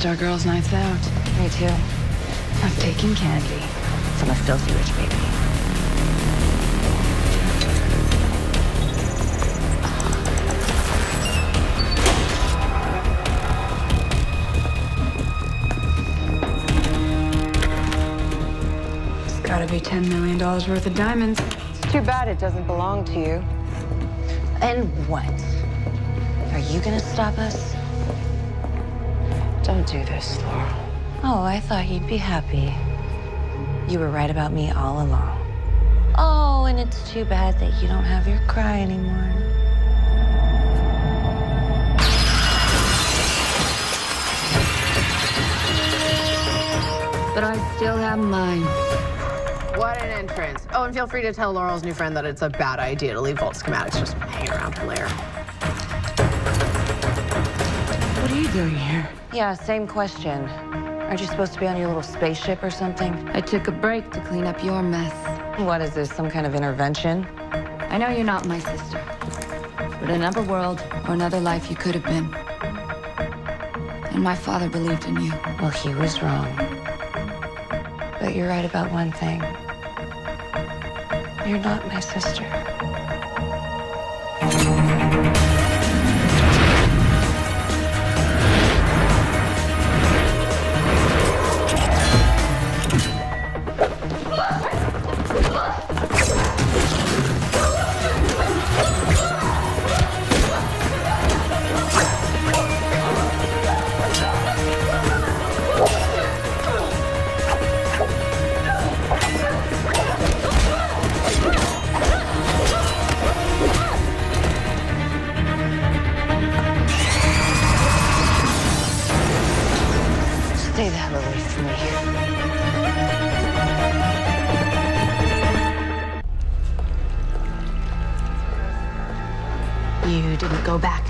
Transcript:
our girls' nights out. Me too. I've taken candy From a filthy rich baby. It's gotta be $10 million worth of diamonds. It's too bad it doesn't belong to you. And what? Are you gonna stop us? Don't do this, Laurel. Oh, I thought you'd be happy. You were right about me all along. Oh, and it's too bad that you don't have your cry anymore. But I still have mine. What an entrance. Oh, and feel free to tell Laurel's new friend that it's a bad idea to leave vault schematics just hanging around her lair. What are you doing here? Yeah, same question. Aren't you supposed to be on your little spaceship or something? I took a break to clean up your mess. What is this, some kind of intervention? I know you're not my sister, but in another world or another life you could have been. And my father believed in you. Well, he was wrong. But you're right about one thing. You're not my sister. Stay the hell away from me. You didn't go back